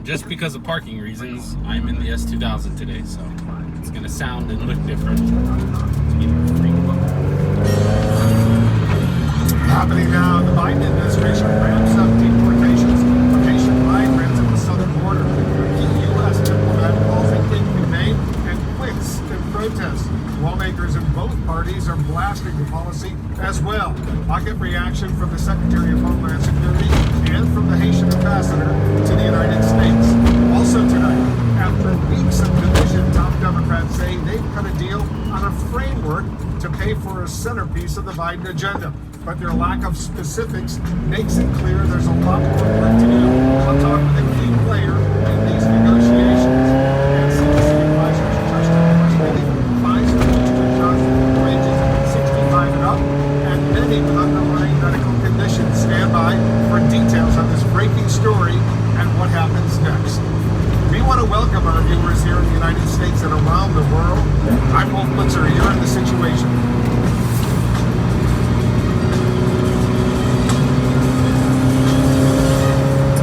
just because of parking reasons, I'm in the S2000 today, so it's going to sound and look different. Happening now, the Biden administration ramps up deportations of Haitian migrants at the southern border. The U.S. diplomat calls it inhumane and quits in protest. Lawmakers in both parties are blasting the policy as well. I'll get reaction from the Secretary of Homeland Security and from the Haitian ambassador to the United States. Also tonight, after weeks of division, top Democrats say they've cut a deal on a framework to pay for a centerpiece of the Biden agenda. But their lack of specifics makes it clear there's a lot more work to do. I'll talk with a key player in these negotiations. And CDC advisors touched on maybe Pfizer booster shots for ages 65 and up, and many with underlying medical conditions. Stand by for details on this breaking story and what happens next. We want to welcome our viewers here in the United States and around the world. I'm Wolf Blitzer. You're in The Situation.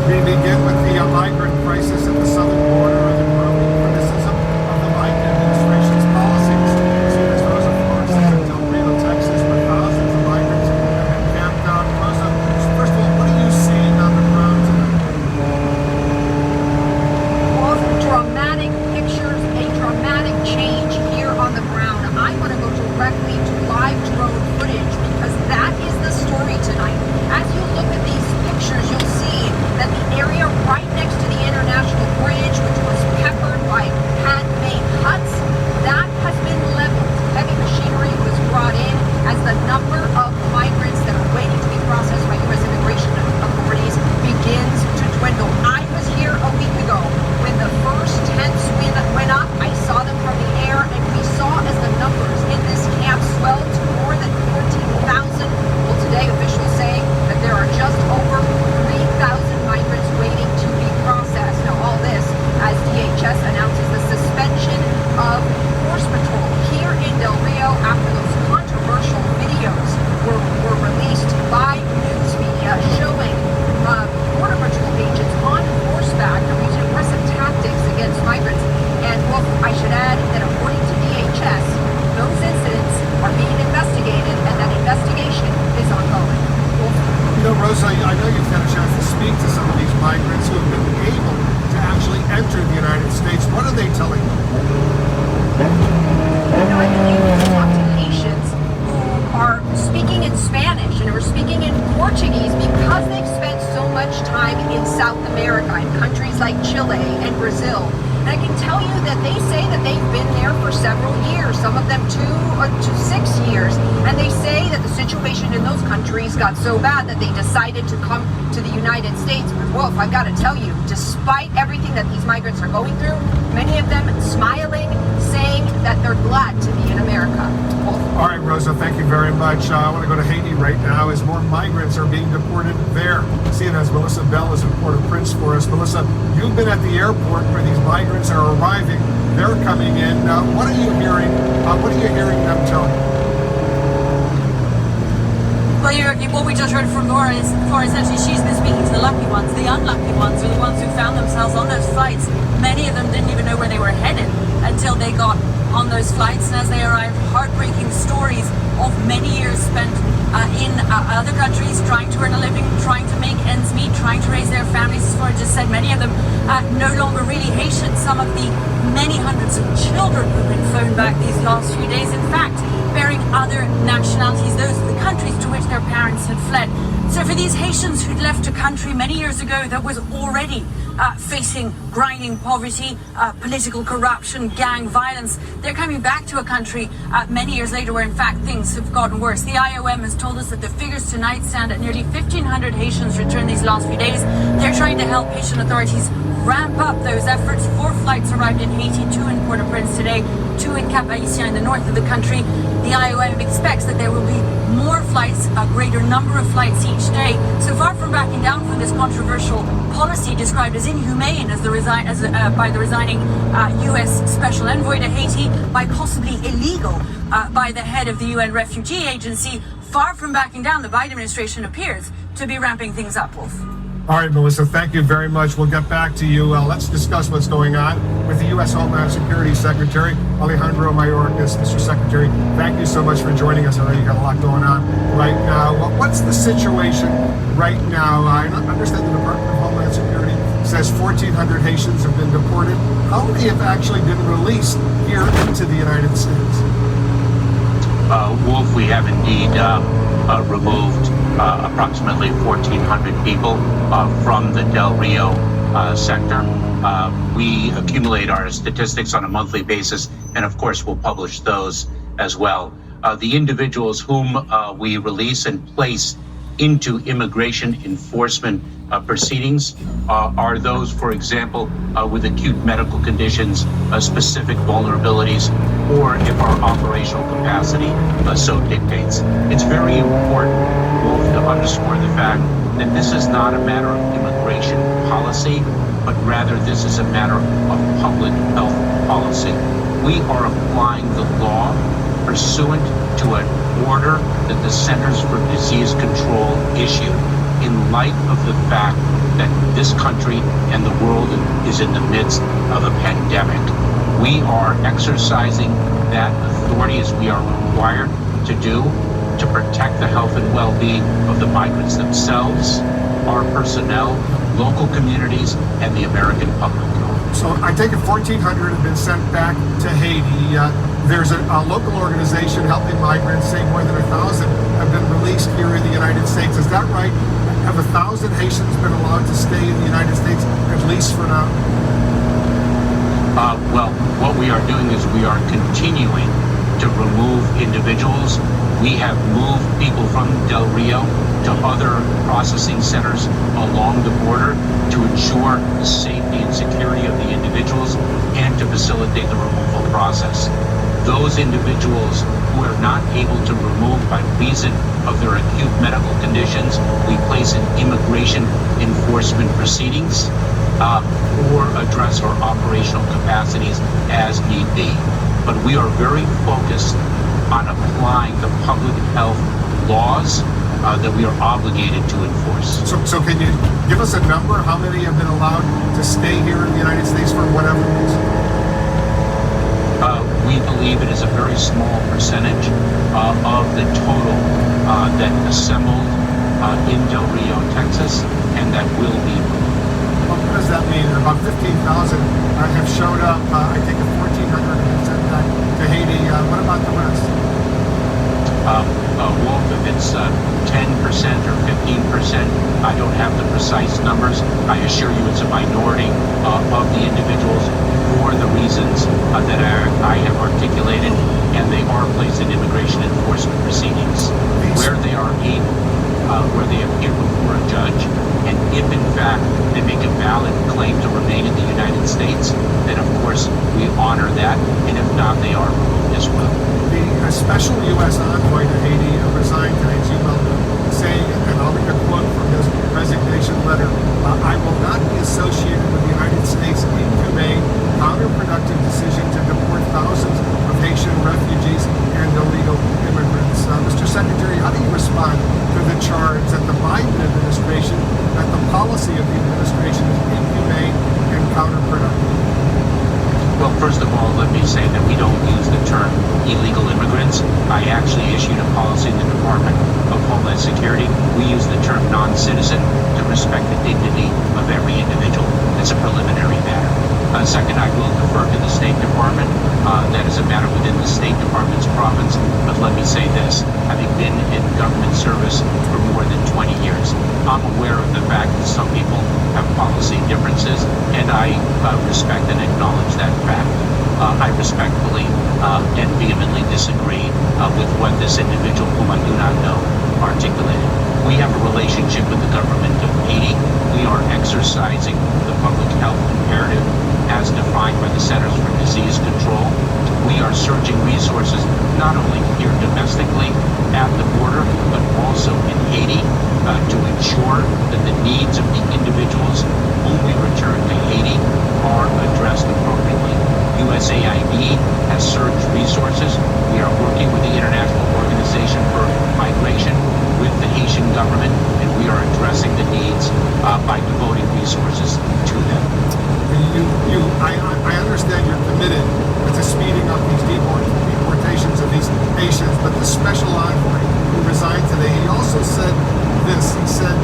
We begin with the migrant crisis at the southern border and the growing criticism of the Biden administration's policies. Senior Rosa Flores is in Del Rio, Texas, where thousands of migrants have been camped out. Rosa, first of all, what are you seeing on the ground tonight? Well, dramatic pictures, a dramatic change here on the ground. I want to go directly to live drone footage because that is the story tonight. As you look at these pictures, you'll see that the area right next to the international bridge, which was peppered by handmade huts, that has been leveled. Heavy machinery was brought in as the number of migrants that are waiting to be processed by U.S. immigration authorities begins to dwindle. I was here a week ago when the first tents went up. I saw them from the air, and we saw as the numbers in this camp swelled to more than 14,000. Well, today officials say that there are just over 3,000 migrants waiting to be processed. Now, all this as DHS announces the suspension of Force Patrol here in Del Rio after those controversial videos were released by news media showing Border Patrol agents on horseback using aggressive tactics against migrants. And, well, I should add that according to DHS, those incidents are being investigated and that investigation is ongoing. You know, Rosa, I know you've had a chance to speak to some of these migrants who have been able to actually enter the United States. What are they telling you? You know, I've been able to talk to Haitians who are speaking in Spanish and who are speaking in Portuguese because they've spent so much time in South America, in countries like Chile and Brazil. And I can tell you that they say that they've been there for several years, some of them 2 to 6 years. And they say that the situation in those countries got so bad that they decided to come to the United States. But Wolf, I've got to tell you, despite everything that these migrants are going through, many of them smiling, saying that they're glad to be in America. Wolf. All right, Rosa, thank you very much. I want to go to Haiti right now as more migrants are being deported there. CNN's Melissa Bell is in Port-au-Prince for us. Melissa, you've been at the airport where these migrants are arriving. They're coming in. What are you hearing? What are you hearing them tell you? Well, what we just heard from Laura is essentially she's been speaking to the lucky ones. The unlucky ones are the ones who found themselves on those flights. Many of them didn't even know where they were headed until they got on those flights. And as they arrived, heartbreaking stories of many years spent in other countries trying to earn a living, trying to make ends meet, trying to raise their families. As Laura just said, many of them no longer really Haitian. Some of the many hundreds of children who've been flown back these last few days, in fact, bearing other nationalities, those are the countries to which their parents had fled. So for these Haitians who'd left a country many years ago that was already facing grinding poverty, political corruption, gang violence, they're coming back to a country many years later where in fact things have gotten worse. The IOM has told us that the figures tonight stand at nearly 1,500 Haitians returned these last few days. They're trying to help Haitian authorities ramp up those efforts. 4 flights arrived in Haiti, 2 in Port-au-Prince today, 2 in Cap-Haïtien in the north of the country. The IOM expects that there will be more flights, a greater number of flights each day. So far from backing down from this controversial policy described as inhumane by the resigning U.S. Special Envoy to Haiti, by possibly illegal by the head of the UN Refugee Agency, far from backing down, the Biden administration appears to be ramping things up, Wolf. All right, Melissa, thank you very much. We'll get back to you. Let's discuss what's going on with the U.S. Homeland Security Secretary, Alejandro Mayorkas. Mr. Secretary, thank you so much for joining us. I know you got a lot going on right now. What's the situation right now? I understand the Department of Homeland Security says 1,400 Haitians have been deported. How many have actually been released here into the United States? Wolf, we have indeed removed approximately 1,400 people from the Del Rio sector. We accumulate our statistics on a monthly basis, and of course we'll publish those as well. The individuals whom we release and place into immigration enforcement proceedings are those, for example, with acute medical conditions, specific vulnerabilities, or if our operational capacity so dictates. It's very important, Wolf, to underscore the fact that this is not a matter of immigration policy, but rather this is a matter of public health policy. We are applying the law pursuant to an order that the Centers for Disease Control issued in light of the fact that this country and the world is in the midst of a pandemic. We are exercising that authority as we are required to do to protect the health and well-being of the migrants themselves, our personnel, local communities, and the American public. So I take it 1,400 have been sent back to Haiti. There's a local organization helping migrants, say more than 1,000 have been released here in the United States. Is that right? Have 1,000 Haitians been allowed to stay in the United States, at least for now? Well, what we are doing is we are continuing to remove individuals. We have moved people from Del Rio to other processing centers along the border to ensure the safety and security of the individuals and to facilitate the removal process. Those individuals who are not able to remove by reason of their acute medical conditions, we place in immigration enforcement proceedings or address our operational capacities as need be. But we are very focused on applying the public health laws that we are obligated to enforce. So can you give us a number? How many have been allowed to stay here in the United States for whatever reason? We believe it is a very small percentage of the total that assembled in Del Rio, Texas, and that will be removed. What does that mean? About 15,000 have showed up. I think 1,400 have been sent back to Haiti. What about the rest? Wolf, if it's 10% or 15%, I don't have the precise numbers. I assure you it's a minority of the individuals for the reasons that I have articulated, and they are placed in immigration enforcement proceedings where they are able, where they appear before a judge, and if in fact they make a valid claim to remain in the United States, then of course we honor that, and if not, they are removed as well. The special U.S. envoy to Haiti resigned today, as you well know, saying, and I'll read a quote from his resignation letter, I will not be associated with the United States' inhumane, counterproductive decision to deport thousands of Haitian refugees and illegal immigrants. Mr. Secretary, how do you respond to the charge that the Biden administration, that the policy of the administration is inhumane and counterproductive? Well, first of all, let me say that we don't use the term illegal immigrants. I actually issued a policy in the Department of Homeland Security. We use the term non-citizen to respect the dignity of every individual. It's a preliminary matter. Second, I will defer to the State Department. That is a matter within the State Department's province. But let me say this, having been in government service for more than 20 years, I'm aware of the fact that some people have policy differences, and I respect and acknowledge that fact. I respectfully and vehemently disagree with what this individual, whom I do not know, articulated. We have a relationship with the government of Haiti. We are exercising the public health imperative as defined by the Centers for Disease Control. We are surging resources not only here domestically at the border, but also in Haiti to ensure that the needs of the individuals whom we return to Haiti are addressed appropriately. USAID has surged resources. We are working with the International Organization for Migration, with the Haitian government, and we are addressing the needs by resources to them. I understand you're committed to speeding up these deportations of these Haitians, but the special envoy who resigned today, he also said this. He said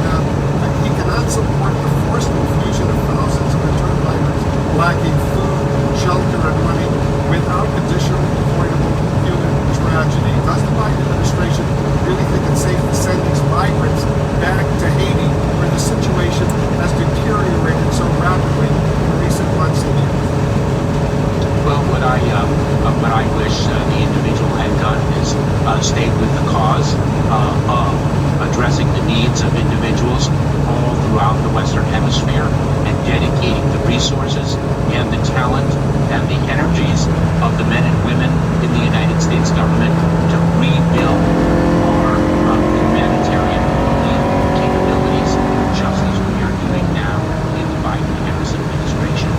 he cannot support the forced infusion of thousands of returned migrants lacking food, shelter, and money without additional avoidable human tragedy. Does the Biden administration really think it's safe to send these migrants back to Haiti, where the situation has deteriorated so rapidly in recent months and years? Well, what I wish the individual had done is stayed with the cause of addressing the needs of individuals all throughout the Western Hemisphere and dedicating the resources and the talent and the energies of the men and women in the United States government to rebuild our humanitarian capabilities, just as we are doing now in the Biden-Harris administration.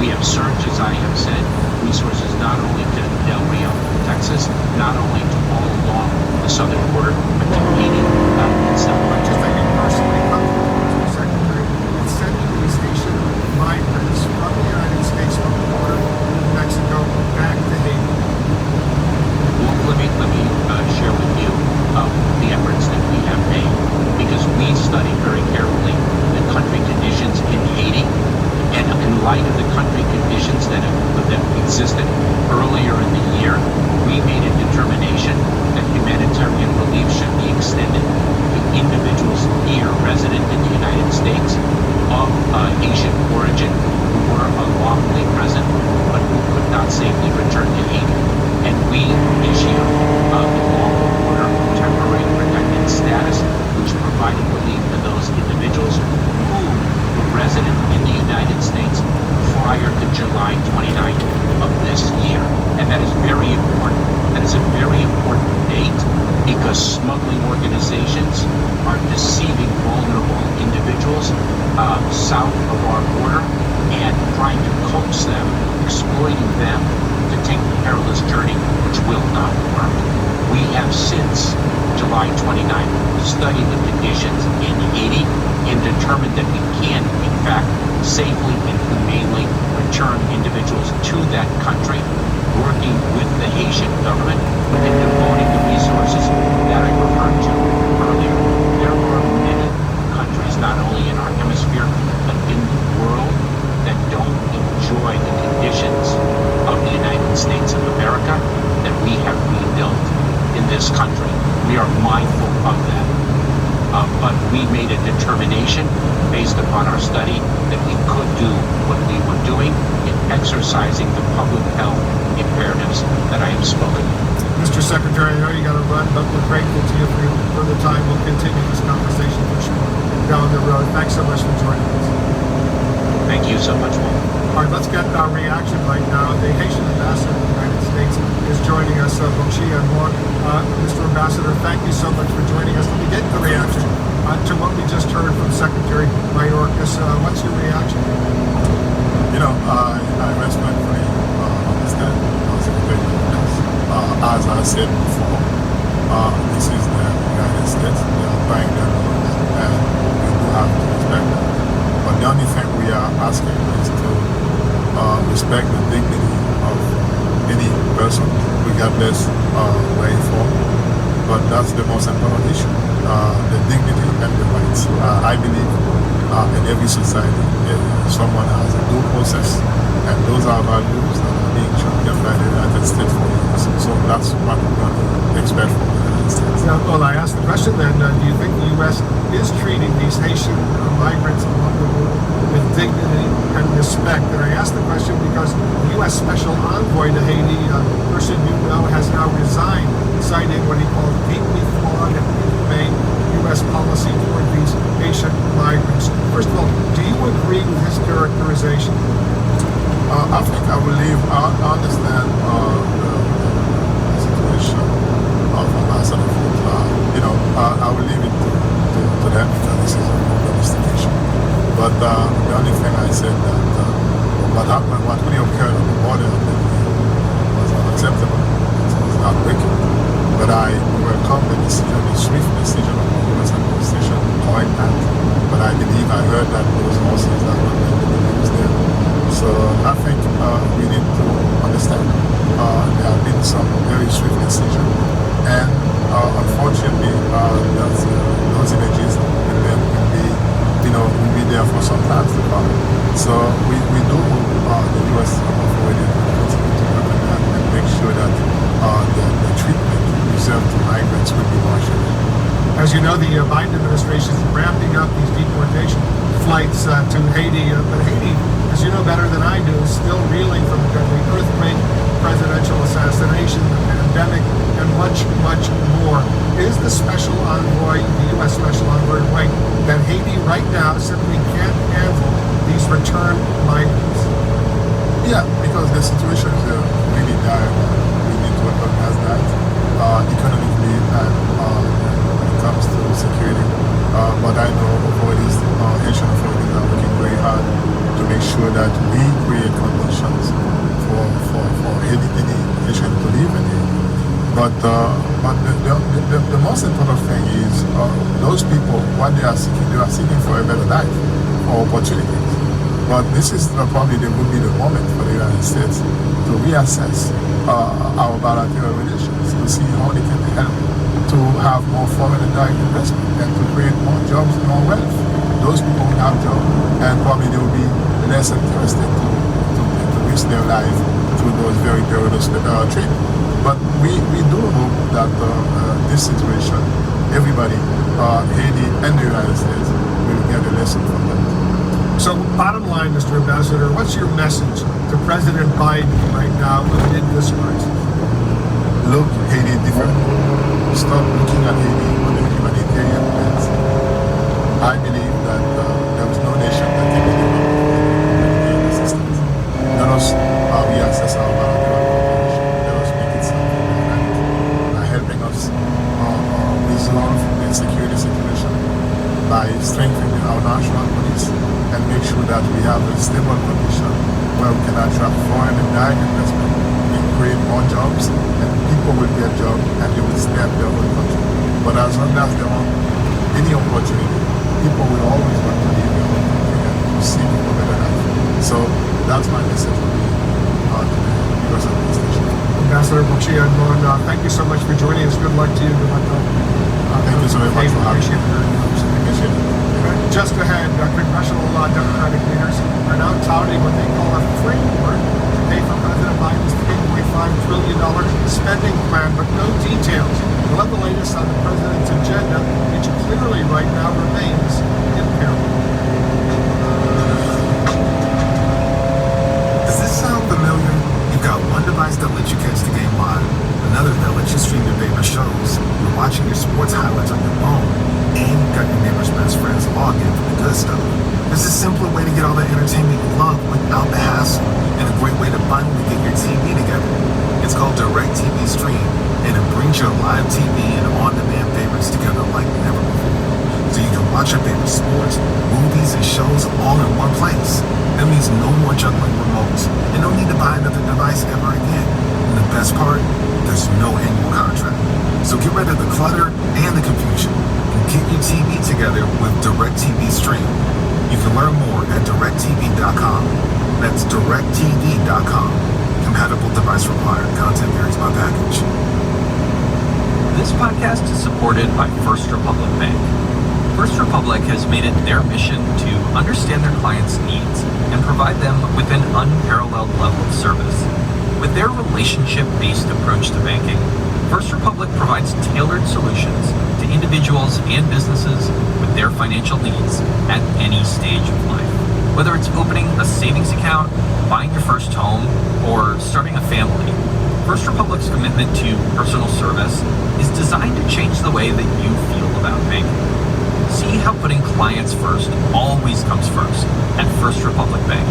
We have surged, as I have said, resources not only to Del Rio, Texas, not only to all along the southern border, but to Haiti itself. But just that you personally come to Mr. Secretary and sending these Haitian migrants from the United States from the border of Mexico back to Haiti. Well, let me share with you the efforts that we have made, because we studied very carefully the country conditions in Haiti, and in light of the country conditions that existed earlier in the year, we made a determination that humanitarian relief should be extended to individuals here resident in the United States of Asian origin who were unlawfully present but who could not safely return to Haiti. And we issued the lawful order temporary protected status, which provided relief to those individuals who were resident in the United States prior to July 29th of this year. And that is very important. That is a very important date, because smuggling organizations are deceiving vulnerable individuals south of our border and trying to coax them, exploiting them to take the perilous journey, which will not work. We have since July 29th studied the conditions in Haiti and determined that we can, in fact, safely and humanely return individuals to that country, working with the Haitian government and devoting the resources that I referred to earlier. There are many countries, not only in our hemisphere, but in the world, that don't enjoy the conditions of the United States of America that we have rebuilt in this country. We are mindful of that. But we made a determination based upon our study that we could do what we were doing in exercising the public health imperatives that I have spoken. Mr. Secretary, I know you got to run, but we're grateful to you for the time. We'll continue this conversation for sure down the road. Thanks so much for joining us. Thank you so much, Walt. All right, let's get our reaction right now. The Haitian ambassador of the United States is joining us, Bochi Anwar. Mr. Ambassador, thank you so much for joining us. Let me get the reaction to what we just heard from Secretary Mayorkas. What's your reaction? You know, I respectfully understand as I said before, this is the United States. They are buying their laws, and we do have to respect that. But the only thing we are asking is to respect the dignity of any person, regardless where you're from. But that's the most important issue, the dignity and the rights. I believe in every society, someone has a due process, and those are values that are being championed by the United States for years. So that's what we're going to expect from the United States. Now, well, I asked the question then, do you think the U.S. is treating these Haitian migrants along the border with dignity and respect? And I asked the question because the U.S. Special Envoy to Haiti, a person you know, has now resigned, citing what he called deeply flawed and inhumane U.S. policy toward these Haitian migrants. First of all, do you agree with his characterization? I think I understand the situation of Ambassador Foot. I will leave it to them because this is a investigation. But the only thing I said that what really occurred on the border was unacceptable. It was not wicked. But I welcome the decision, the swift decision of the U.S. administration correct that, but I heard that those horses are not meant to be used there. So I think we need to understand there have been some very swift decisions, and unfortunately, those images will be there for some time to come. So we do the U.S. authorities will continue to work on that and make sure that the treatment reserved to migrants will be more sure. As you know, the Biden administration is ramping up these deportation flights to Haiti. But Haiti, as you know better than I do, is still reeling from the earthquake, presidential assassination, the pandemic, and much, much more. Is the special envoy, the U.S. special envoy, right that Haiti right now simply can't handle these return migrants? Yeah, because the situation is really dire. We need to recognize that economically and when it comes to security. But I know Haitian authorities are working very hard to make sure that we create conditions for any Haitian to live in Haiti. But the most important thing is those people, what they are seeking for a better life or opportunities. But this is probably will be the moment for the United States to reassess our bilateral relations, to see how they can help to have more foreign and direct investment and to create more jobs and more wealth. Those people will have jobs, and probably they will be less interested to risk their life through those very perilous trips. But we do hope that this situation, everybody, Haiti and the United States, will get a lesson from that. So bottom line, Mr. Ambassador, what's your message to President Biden right now amid this crisis? Look Haiti differently. Stop looking at Haiti on a humanitarian lens. I believe that there is no nation that can be developed without humanitarian assistance. Let us reassess our bilateral cooperation. Let us make it something different by helping us resolve the security situation, by strengthening our national police and make sure that we have a stable condition where we can attract foreign and direct investment and create more jobs, and people will get jobs and they will stay at their own country. But as long as there are any opportunity, people will always want to leave their own country and to seek for better life. So that's my message for me to the U.S. administration. Ambassador Bochia Mon, thank you so much for joining us. Good luck to you. Good luck to thank you so very much for having me. Appreciate it. Just ahead, congressional Democratic leaders are now touting what they call a framework to pay for President Biden's $3.5 trillion spending plan, but no details. We'll have the latest on the president's agenda, which clearly right now remains impaired. Does this sound familiar? You've got one device that lets you catch the game live, another that lets you stream your favorite shows, you're watching your sports highlights on your phone, and you've got your neighbor's best friends logged in for the good stuff. There's a simpler way to get all the entertainment you love without the hassle, and a great way to finally get your TV together. It's called DirecTV Stream, and it brings your live TV and on-demand favorites together like never before. So you can watch your favorite sports, movies, and shows all in one place. That means no more juggling remotes, and no need to buy another device ever again. And the best part, there's no annual contract. So get rid of the clutter and the confusion, and get your TV together with DirecTV Stream. You can learn more at directtv.com. That's directtv.com. Compatible device required. Content varies by package. This podcast is supported by First Republic Bank. First Republic has made it their mission to understand their clients' needs and provide them with an unparalleled level of service. With their relationship-based approach to banking, First Republic provides tailored solutions to individuals and businesses with their financial needs at any stage of life. Whether it's opening a savings account, buying your first home, or starting a family, First Republic's commitment to personal service is designed to change the way that you feel about banking. See how putting clients first always comes first at First Republic Bank.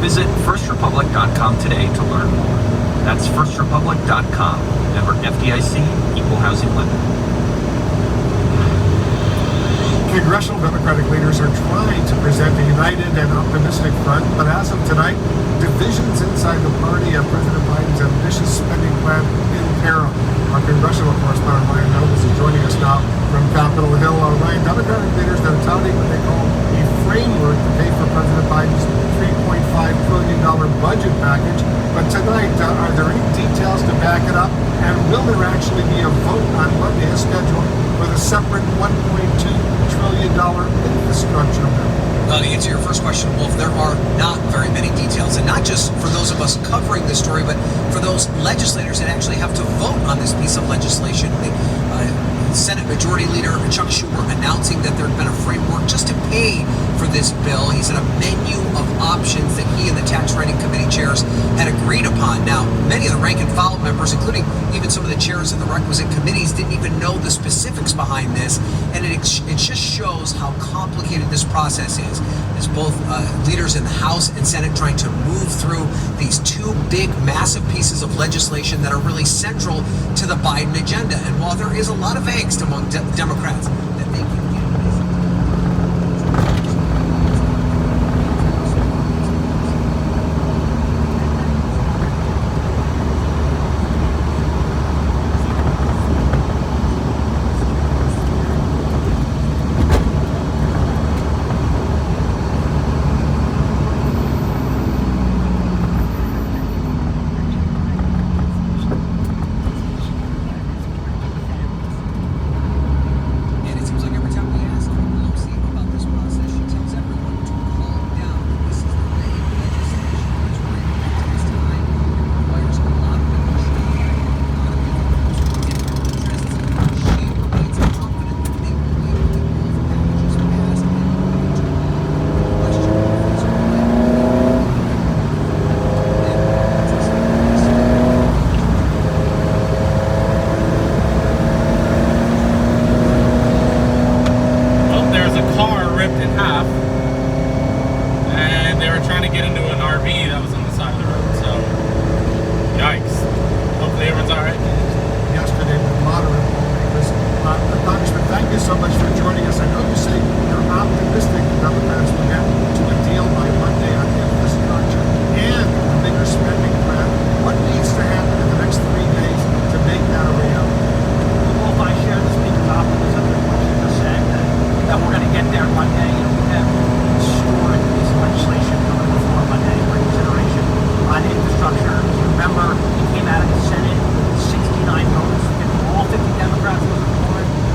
Visit firstrepublic.com today to learn more. That's firstrepublic.com, member FDIC, equal housing lender. Congressional Democratic leaders are trying to present a united and optimistic front, but as of tonight, divisions inside the party have President Biden's ambitious spending plan in peril. Our congressional correspondent Ryan Nobles is joining us now from Capitol Hill. Ryan, Democratic leaders are touting what they call a framework to pay for President Biden's $3.5 trillion budget package. But tonight, are there any details to back it up? And will there actually be a vote on Monday as scheduled with a separate $1.2 trillion infrastructure bill? To answer your first question, Wolf, there are not very many details, and not just for those of us covering this story, but for those legislators that actually have to vote on this piece of legislation. The Senate Majority Leader Chuck Schumer announcing that there had been a framework just to pay for this bill. He said a menu of options that he and the Tax Writing Committee chairs had agreed upon. Now, many of the rank and file members, including even some of the chairs of the requisite committees, didn't even know the specifics behind this, and it just shows how complicated this process is. As both leaders in the House and Senate trying to move through these two big, massive pieces of legislation that are really central to the Biden agenda. And while there is a lot of angst among Democrats that they can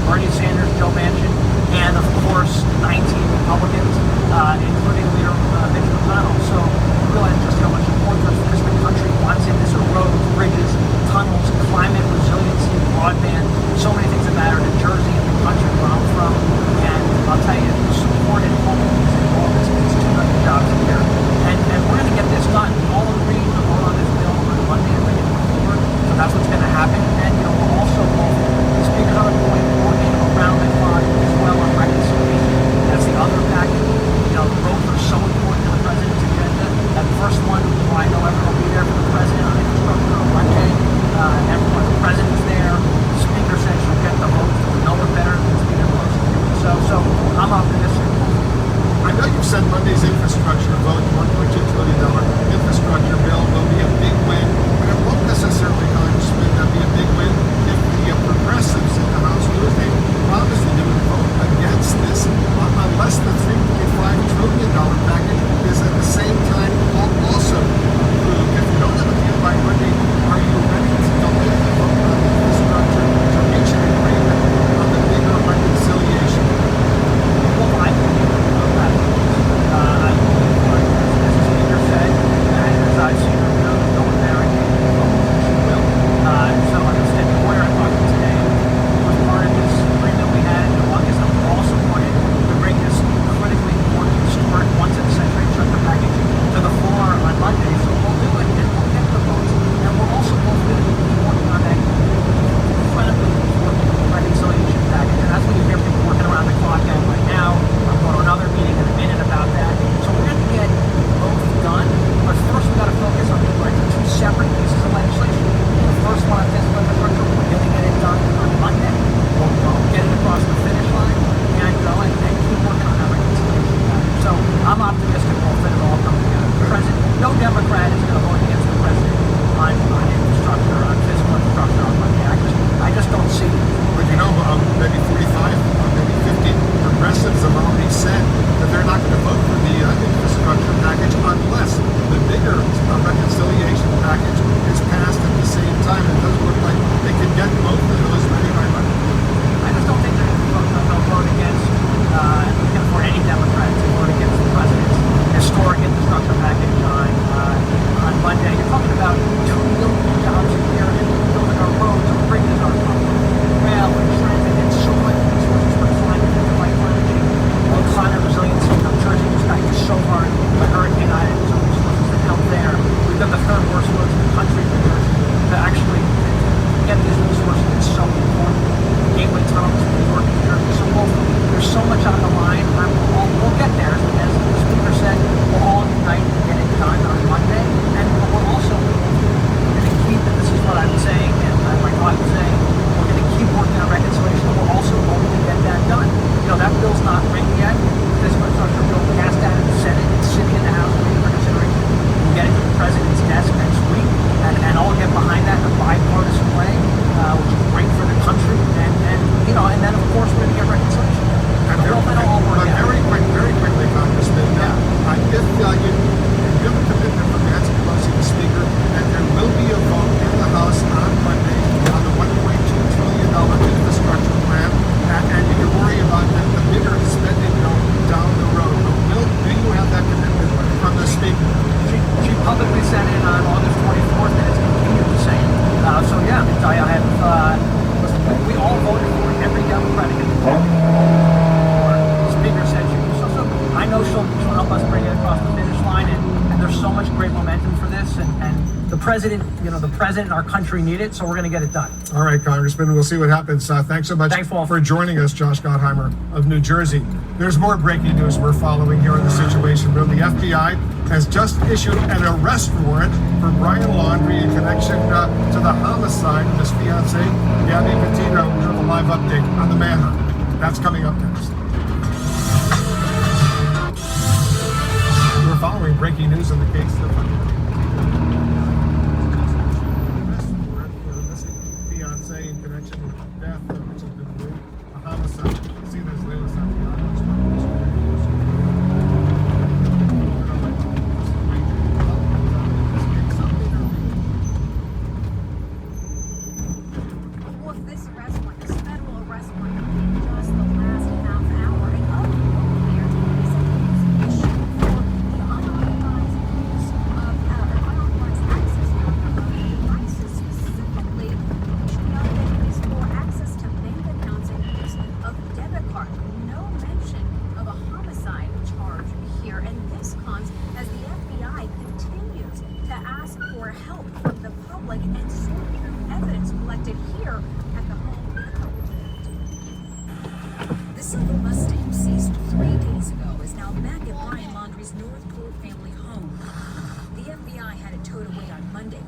Bernie Sanders, Joe Manchin, and of president, the president and our country need it, so we're going to get it done. All right, Congressman, we'll see what happens. Thanks so much for joining us, Josh Gottheimer of New Jersey. There's more breaking news we're following here in the Situation Room. The FBI has just issued an arrest warrant for Brian Laundrie in connection to the homicide of his fiancée, Gabby Petito. We have a live update on the manhunt. That's coming up next. We're following breaking news in the case of fiancé in connection with the death, which has been ruled a homicide. See this latest Well, if this arrest warrant, this federal arrest warrant, in just the last half hour, and unclear is a issue for the unauthorized use of unauthorized access to devices. Specifically, we should know that it is for access to bank accounts and use of debit card. No mention of a homicide charge here, and this comes as the FBI continues to ask for help from the public and sort through evidence collected here at the home of the couple today. The silver Mustang seized 3 days ago is now back at Brian Laundrie's North Pole family home. The FBI had it towed away on Monday,